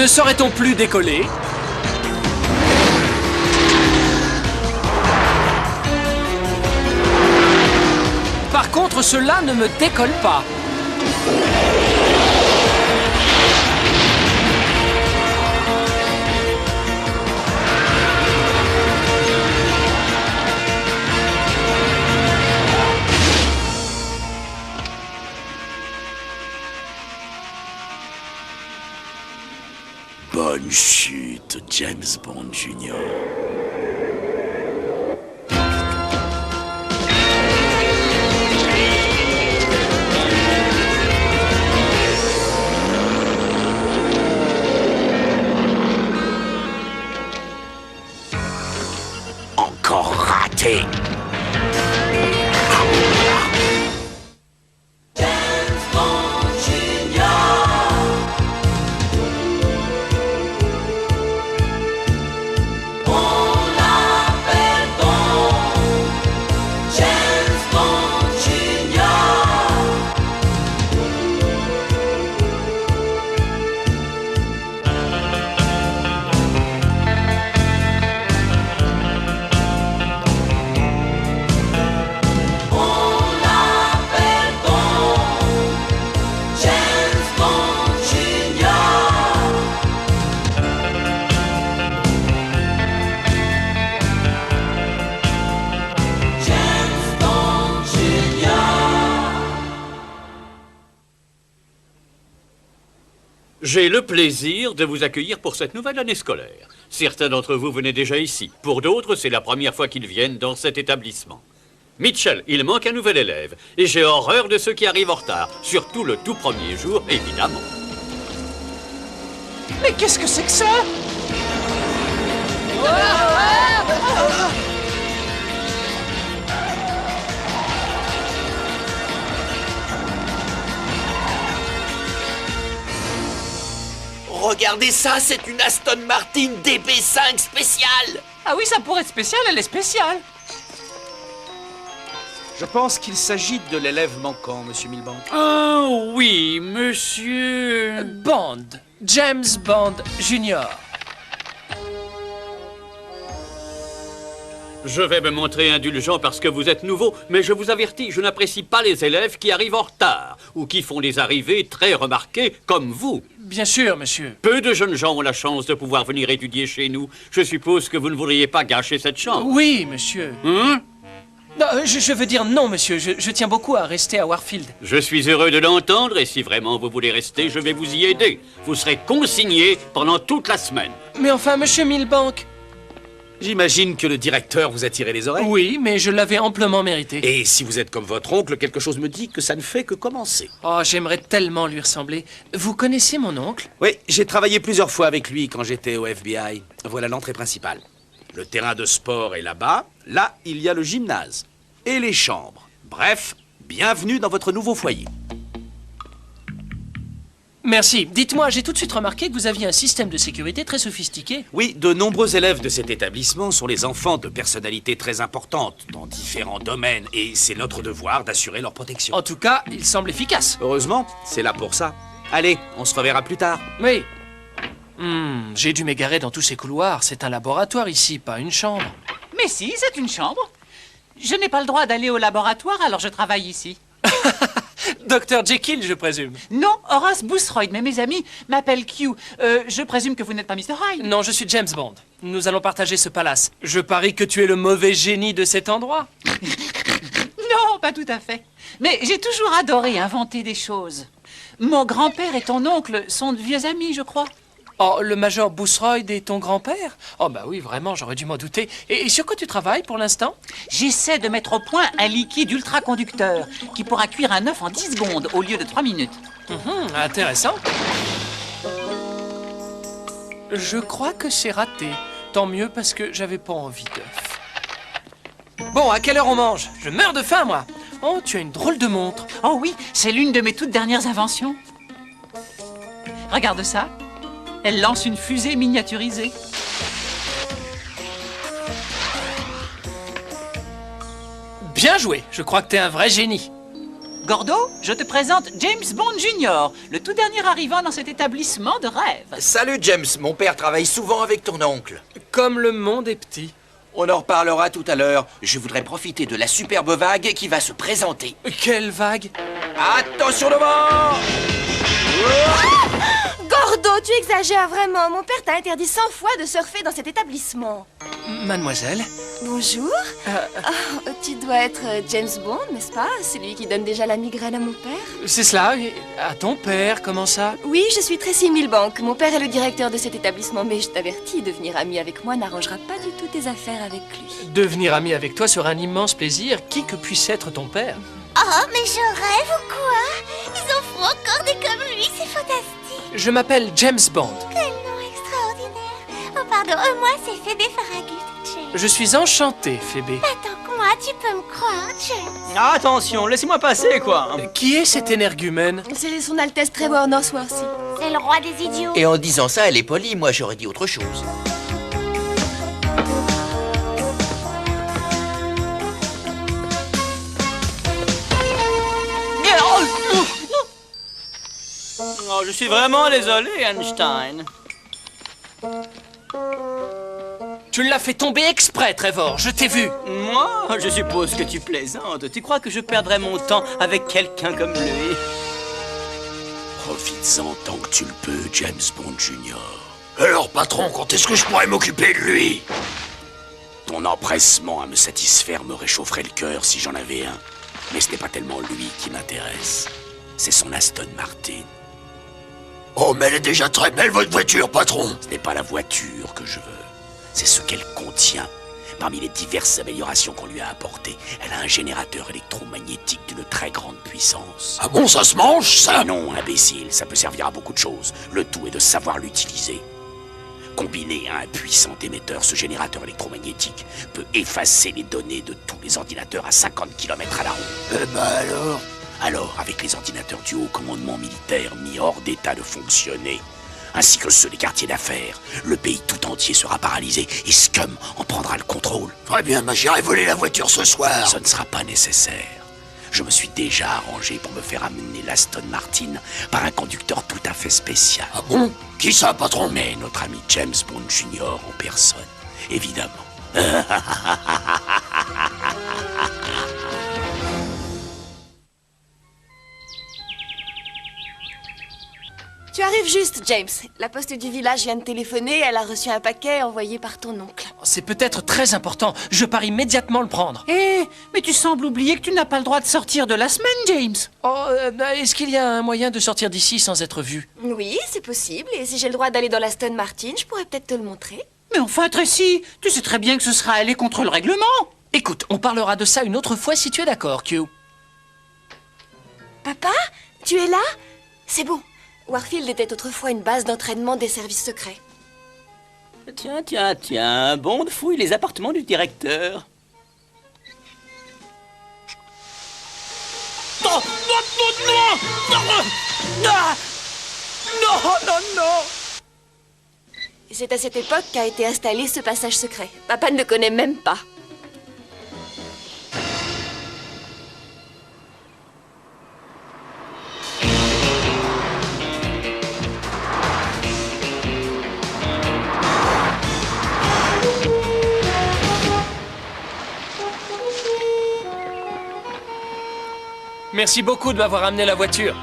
Ne saurait-on plus décoller? Par contre, cela ne me décolle pas. Bonne chute, James Bond Jr. Encore raté. J'ai le plaisir de vous accueillir pour cette nouvelle année scolaire. Certains d'entre vous venaient déjà ici. Pour d'autres, c'est la première fois qu'ils viennent dans cet établissement. Mitchell, il manque un nouvel élève. Et j'ai horreur de ceux qui arrivent en retard. Surtout le tout premier jour, évidemment. Mais qu'est-ce que c'est que ça? Regardez ça, c'est une Aston Martin DB5 spéciale. Ah oui, ça pourrait être spécial, elle est spéciale. Je pense qu'il s'agit de l'élève manquant, Monsieur Milbank. Oh oui, monsieur... Bond. James Bond Jr. Je vais me montrer indulgent parce que vous êtes nouveau, mais je vous avertis, je n'apprécie pas les élèves qui arrivent en retard ou qui font des arrivées très remarquées comme vous. Bien sûr, monsieur. Peu de jeunes gens ont la chance de pouvoir venir étudier chez nous. Je suppose que vous ne voudriez pas gâcher cette chance. Oui, monsieur. Hein? Non, je veux dire non, monsieur. Je tiens beaucoup à rester à Warfield. Je suis heureux de l'entendre et si vraiment vous voulez rester, je vais vous y aider. Vous serez consigné pendant toute la semaine. Mais enfin, monsieur Milbank. J'imagine que le directeur vous a tiré les oreilles. Oui, mais je l'avais amplement mérité. Et si vous êtes comme votre oncle, quelque chose me dit que ça ne fait que commencer. Oh, j'aimerais tellement lui ressembler. Vous connaissez mon oncle? Oui, j'ai travaillé plusieurs fois avec lui quand j'étais au FBI. Voilà l'entrée principale. Le terrain de sport est là-bas. Là, il y a le gymnase. Et les chambres. Bref, bienvenue dans votre nouveau foyer. Merci. Dites-moi, j'ai tout de suite remarqué que vous aviez un système de sécurité très sophistiqué. Oui, de nombreux élèves de cet établissement sont les enfants de personnalités très importantes dans différents domaines. Et c'est notre devoir d'assurer leur protection. En tout cas, il semble efficace. Heureusement, c'est là pour ça. Allez, on se reverra plus tard. Oui. J'ai dû m'égarer dans tous ces couloirs. C'est un laboratoire ici, pas une chambre. Mais si, c'est une chambre. Je n'ai pas le droit d'aller au laboratoire, alors je travaille ici. Dr Jekyll, je présume. Non, Horace Boothroyd, mais mes amis m'appellent Q. Je présume que vous n'êtes pas Mr. Hyde. Non, je suis James Bond. Nous allons partager ce palace. Je parie que tu es le mauvais génie de cet endroit. Non, pas tout à fait. Mais j'ai toujours adoré inventer des choses. Mon grand-père et ton oncle sont de vieux amis, je crois. Oh, le major Boothroyd est ton grand-père? Oh, bah oui, vraiment, j'aurais dû m'en douter. Et sur quoi tu travailles pour l'instant? J'essaie de mettre au point un liquide ultra-conducteur qui pourra cuire un œuf en 10 secondes au lieu de 3 minutes. Intéressant. Je crois que c'est raté. Tant mieux parce que j'avais pas envie d'œuf. Bon, à quelle heure on mange? Je meurs de faim, moi. Oh, tu as une drôle de montre. Oh oui, c'est l'une de mes toutes dernières inventions. Regarde ça. Elle lance une fusée miniaturisée. Bien joué. Je crois que t'es un vrai génie. Gordo, je te présente James Bond Jr., le tout dernier arrivant dans cet établissement de rêve. Salut James, mon père travaille souvent avec ton oncle. Comme le monde est petit. On en reparlera tout à l'heure. Je voudrais profiter de la superbe vague qui va se présenter. Quelle vague! Attention devant! Gordo, tu exagères vraiment. Mon père t'a interdit 100 fois de surfer dans cet établissement. Mademoiselle? Bonjour. Oh, tu dois être James Bond, n'est-ce pas? Celui qui donne déjà la migraine à mon père. C'est cela? Et à ton père, comment ça? Oui, je suis Tracy Milbank. Mon père est le directeur de cet établissement, mais je t'avertis, devenir ami avec moi n'arrangera pas du tout tes affaires avec lui. Devenir ami avec toi sera un immense plaisir, qui que puisse être ton père. Oh, mais je rêve ou quoi? Ils en font encore des comme lui, c'est fantastique. Je m'appelle James Bond. Quel nom extraordinaire. Oh, pardon, moi c'est Phoebe Farragut, James. Je suis enchanté, Phoebe. Attends que moi, tu peux me croire, James. Attention, laissez-moi passer, quoi. Qui est cet énergumène? C'est son Altesse Trevor Northworthy. C'est le roi des idiots. Et en disant ça, elle est polie. Moi, j'aurais dit autre chose. Oh, je suis vraiment désolé, Einstein. Tu l'as fait tomber exprès, Trevor, je t'ai vu. Moi, je suppose que tu plaisantes. Tu crois que je perdrais mon temps avec quelqu'un comme lui? Profites-en tant que tu le peux, James Bond Jr. Alors, patron, quand est-ce que je pourrais m'occuper de lui? Ton empressement à me satisfaire me réchaufferait le cœur si j'en avais un. Mais ce n'est pas tellement lui qui m'intéresse. C'est son Aston Martin. Oh, mais elle est déjà très belle, votre voiture, patron. Ce n'est pas la voiture que je veux. C'est ce qu'elle contient. Parmi les diverses améliorations qu'on lui a apportées, elle a un générateur électromagnétique d'une très grande puissance. Ah bon, ça se mange, ça? Ah non, imbécile, ça peut servir à beaucoup de choses. Le tout est de savoir l'utiliser. Combiné à un puissant émetteur, ce générateur électromagnétique peut effacer les données de tous les ordinateurs à 50 km à la ronde. Eh ben alors? Alors, avec les ordinateurs du haut commandement militaire mis hors d'état de fonctionner, ainsi que ceux des quartiers d'affaires, le pays tout entier sera paralysé et Scum en prendra le contrôle. Très bien, bah, j'irai voler la voiture ce soir. Ce ne sera pas nécessaire. Je me suis déjà arrangé pour me faire amener l'Aston Martin par un conducteur tout à fait spécial. Ah bon? Qui ça, patron? Mais notre ami James Bond Jr. en personne, évidemment. Tu arrives juste, James. La poste du village vient de téléphoner, elle a reçu un paquet envoyé par ton oncle. C'est peut-être très important, je pars immédiatement le prendre. Eh, mais tu sembles oublier que tu n'as pas le droit de sortir de la semaine, James. Oh, est-ce qu'il y a un moyen de sortir d'ici sans être vu? Oui, c'est possible, et si j'ai le droit d'aller dans l'Aston Martin, je pourrais peut-être te le montrer. Mais enfin, Tracy, tu sais très bien que ce sera aller contre le règlement. Écoute, on parlera de ça une autre fois si tu es d'accord, Q. Papa, tu es là? C'est bon. Warfield était autrefois une base d'entraînement des services secrets. Tiens, Bond fouille les appartements du directeur. Non. Et c'est à cette époque qu'a été installé ce passage secret. Papa ne le connaît même pas. Merci beaucoup de m'avoir amené la voiture.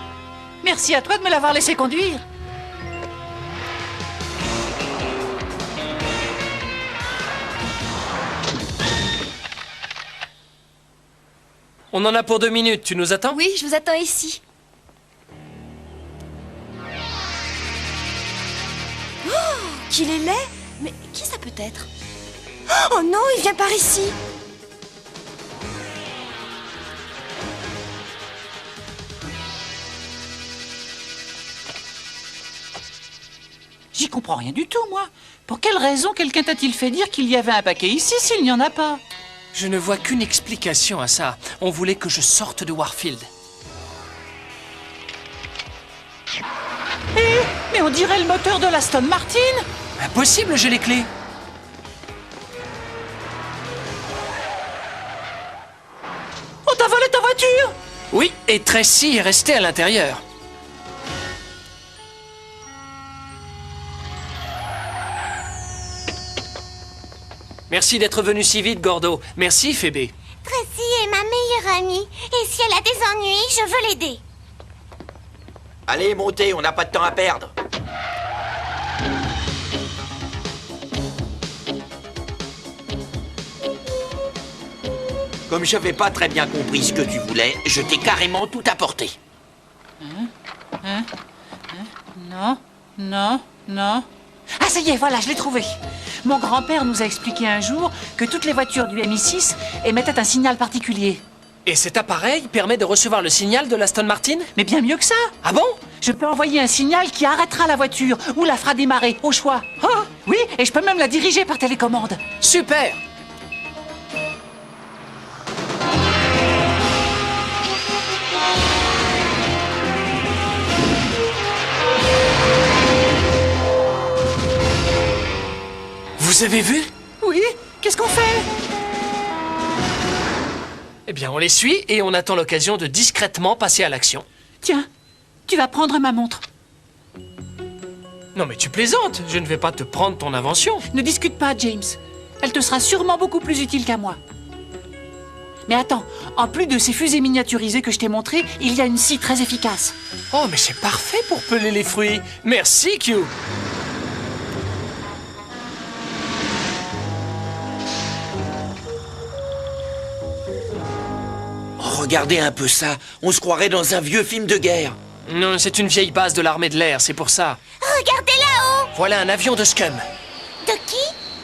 Merci à toi de me l'avoir laissé conduire. On en a pour 2 minutes, tu nous attends? Oui, je vous attends ici. Oh, qu'il est laid! Mais qui ça peut être? Oh non, il vient par ici! J'y comprends rien du tout, moi. Pour quelle raison quelqu'un t'a-t-il fait dire qu'il y avait un paquet ici s'il n'y en a pas? Je ne vois qu'une explication à ça. On voulait que je sorte de Warfield. Eh, mais on dirait le moteur de l'Aston Martin. Impossible, j'ai les clés. On t'a volé ta voiture. Oui, et Tracy est restée à l'intérieur. Merci d'être venu si vite, Gordo. Merci, Phoebe. Tracy est ma meilleure amie. Et si elle a des ennuis, je veux l'aider. Allez, montez, on n'a pas de temps à perdre. Comme j'avais pas très bien compris ce que tu voulais, je t'ai carrément tout apporté. Non, non, non. Ah, ça y est, voilà, je l'ai trouvé. Mon grand-père nous a expliqué un jour que toutes les voitures du MI6 émettaient un signal particulier. Et cet appareil permet de recevoir le signal de l'Aston Martin? Mais bien mieux que ça. Ah bon? Je peux envoyer un signal qui arrêtera la voiture ou la fera démarrer, au choix. Ah, oui, et je peux même la diriger par télécommande. Super! Vous avez vu? Oui, qu'est-ce qu'on fait? Eh bien, on les suit et on attend l'occasion de discrètement passer à l'action. Tiens, tu vas prendre ma montre. Non mais tu plaisantes, je ne vais pas te prendre ton invention. Ne discute pas, James. Elle te sera sûrement beaucoup plus utile qu'à moi. Mais attends, en plus de ces fusées miniaturisées que je t'ai montrées, il y a une scie très efficace. Oh mais c'est parfait pour peler les fruits. Merci, Q. Regardez un peu ça, on se croirait dans un vieux film de guerre. Non, c'est une vieille base de l'armée de l'air, c'est pour ça. Regardez là-haut. Voilà un avion de Scum. De qui?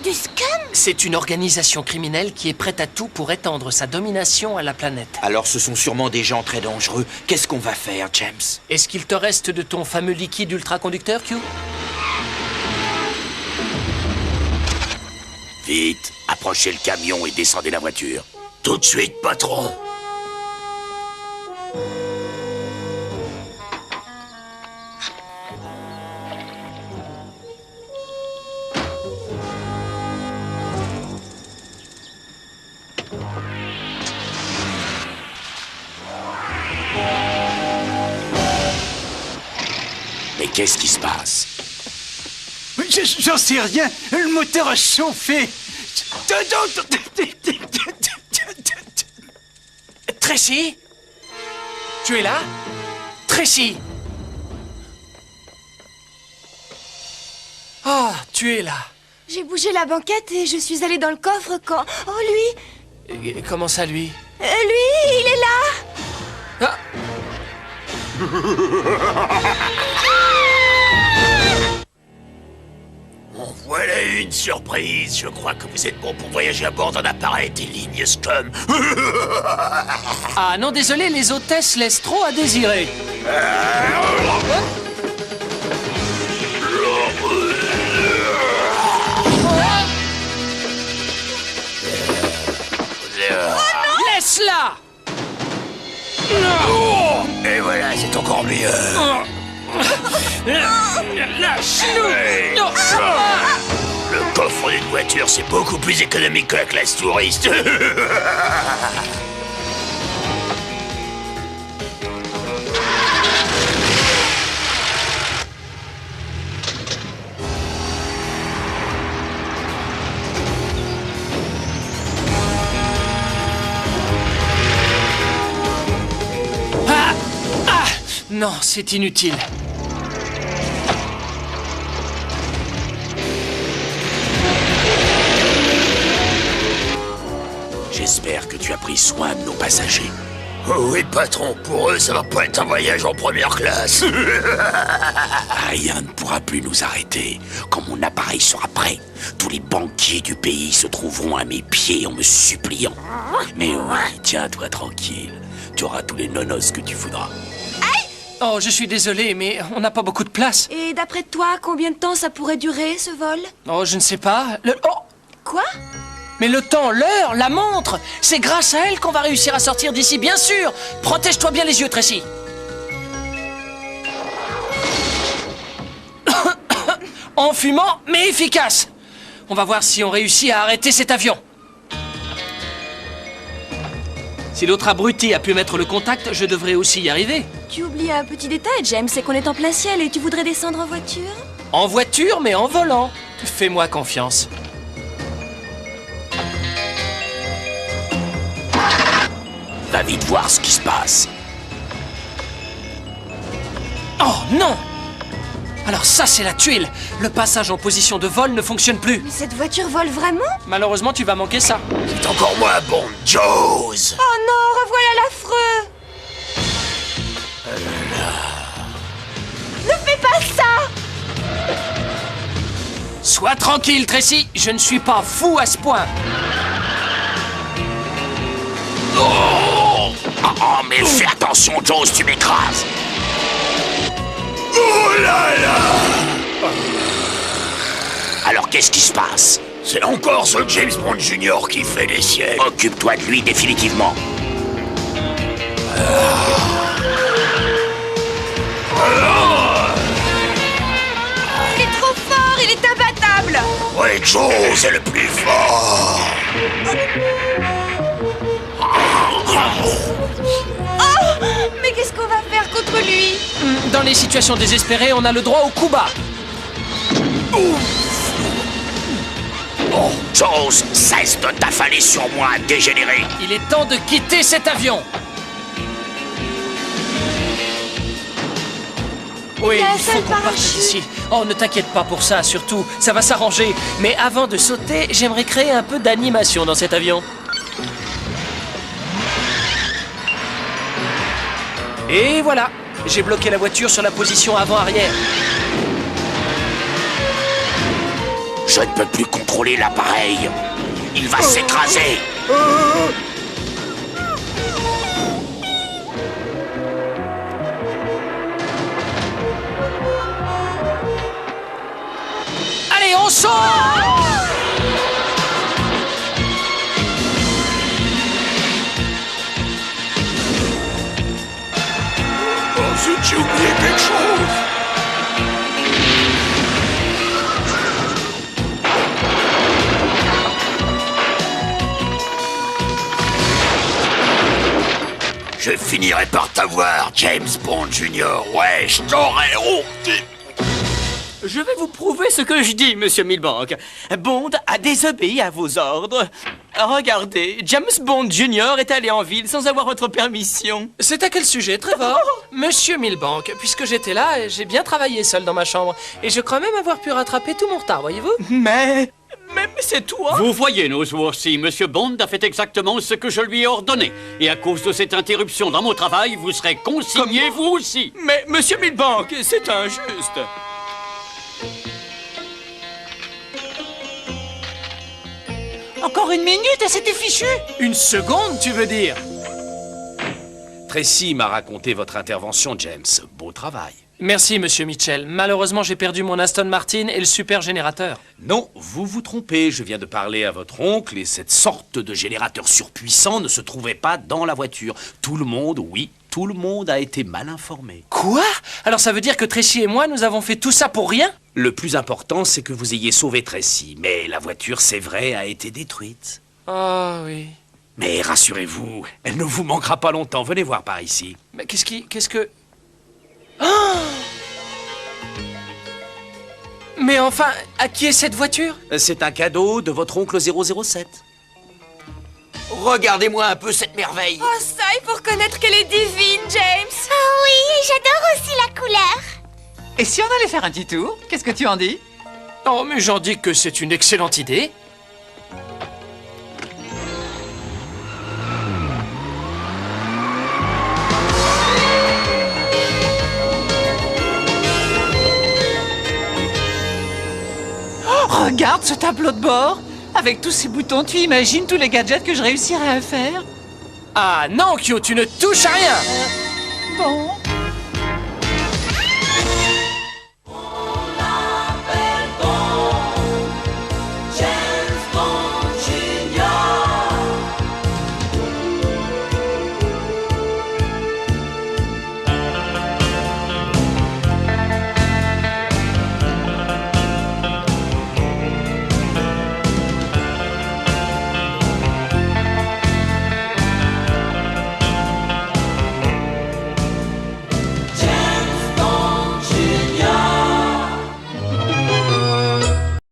Du scum? C'est une organisation criminelle qui est prête à tout pour étendre sa domination à la planète. Alors ce sont sûrement des gens très dangereux. Qu'est-ce qu'on va faire, James? Est-ce qu'il te reste de ton fameux liquide ultraconducteur, Q? Vite, approchez le camion et descendez la voiture. Tout de suite, patron. Mais qu'est-ce qui se passe? J'en sais rien. Le moteur a chauffé. Tracy? Tu es là? Tracy? Ah, tu es là. J'ai bougé la banquette et je suis allée dans le coffre quand... Oh, lui Et comment ça, lui? Lui, il est là. Ah! En voilà une surprise. Je crois que vous êtes bon pour voyager à bord d'un appareil des lignes Scum. Ah non, désolé, les hôtesses laissent trop à désirer. Laisse-la! Et voilà, c'est encore mieux. Lâche-nous! Non. Le coffre d'une voiture, c'est beaucoup plus économique que la classe touriste. Ah! Ah! Non, c'est inutile. J'espère que tu as pris soin de nos passagers. Oh oui, patron. Pour eux, ça va pas être un voyage en première classe. Rien ne pourra plus nous arrêter. Quand mon appareil sera prêt, tous les banquiers du pays se trouveront à mes pieds en me suppliant. Mais oui, tiens-toi tranquille. Tu auras tous les nonos que tu voudras. Oh, je suis désolé, mais on n'a pas beaucoup de place. Et d'après toi, combien de temps ça pourrait durer, ce vol? Oh, je ne sais pas. Oh! Quoi? Mais le temps, l'heure, la montre, c'est grâce à elle qu'on va réussir à sortir d'ici, bien sûr. Protège-toi bien les yeux, Tracy. En fumant, mais efficace. On va voir si on réussit à arrêter cet avion. Si l'autre abruti a pu mettre le contact, je devrais aussi y arriver. Tu oublies un petit détail, James, c'est qu'on est en plein ciel et tu voudrais descendre en voiture? En voiture, mais en volant. Fais-moi confiance. Va vite voir ce qui se passe. Oh non! Alors ça, c'est la tuile. Le passage en position de vol ne fonctionne plus. Mais cette voiture vole vraiment? Malheureusement, tu vas manquer ça. C'est encore moins bon, Jaws. Oh non, revoilà l'affreux! Ne fais pas ça! Sois tranquille, Tracy. Je ne suis pas fou à ce point. Oh, mais fais attention, Jaws, tu m'écrases. Oh là là! Alors qu'est-ce qui se passe? C'est encore ce James Bond Jr. qui fait les siennes. Occupe-toi de lui définitivement. Il est trop fort, il est imbattable! Ouais, Jaws est le plus fort. Oh! Mais qu'est-ce qu'on va faire contre lui? Dans les situations désespérées, on a le droit au coup bas. Oh, Jaws, cesse de t'affaler sur moi, dégénéré. Il est temps de quitter cet avion. Oui, Il y a un il faut seul qu'on parte parachute. d'ici. Oh, ne t'inquiète pas pour ça, surtout. Ça va s'arranger. Mais avant de sauter, j'aimerais créer un peu d'animation dans cet avion. Et voilà. J'ai bloqué la voiture sur la position avant-arrière. Je ne peux plus contrôler l'appareil. Il va s'écraser. Allez, on saute! Oh zut, j'ai oublié quelque chose. Je finirai par t'avoir, James Bond Jr. Ouais, je t'aurai honte. Je vais vous prouver ce que je dis, Monsieur Milbank. Bond a désobéi à vos ordres. Regardez, James Bond Jr. est allé en ville sans avoir votre permission. C'est à quel sujet, Trevor? Monsieur Milbank, puisque j'étais là, j'ai bien travaillé seul dans ma chambre. Et je crois même avoir pu rattraper tout mon retard, voyez-vous? Mais c'est toi? Vous voyez, Nosworthy, Monsieur Bond a fait exactement ce que je lui ai ordonné. Et à cause de cette interruption dans mon travail, vous serez consigné, vous aussi. Mais, Monsieur Milbank, c'est injuste. Encore une minute et c'était fichu. Une seconde, tu veux dire? Tracy m'a raconté votre intervention, James. Beau travail. Merci, monsieur Mitchell. Malheureusement, j'ai perdu mon Aston Martin et le super générateur. Non, vous vous trompez. Je viens de parler à votre oncle et cette sorte de générateur surpuissant ne se trouvait pas dans la voiture. Tout le monde, oui, tout le monde a été mal informé. Quoi? Alors ça veut dire que Tracy et moi, nous avons fait tout ça pour rien? Le plus important, c'est que vous ayez sauvé Tracy. Mais la voiture, c'est vrai, a été détruite. Oh oui. Mais rassurez-vous, elle ne vous manquera pas longtemps. Venez voir par ici. Mais qu'est-ce que... Oh! Mais enfin, à qui est cette voiture? C'est un cadeau de votre oncle 007. Regardez-moi un peu cette merveille. Oh ça, il faut reconnaître qu'elle est divine, James! Oh oui, et j'adore aussi la couleur. Et si on allait faire un petit tour? Qu'est-ce que tu en dis? Oh, mais j'en dis que c'est une excellente idée. Oh, regarde ce tableau de bord. Avec tous ces boutons, tu imagines tous les gadgets que je réussirais à faire? Ah non, Kyo, tu ne touches à rien! Bon,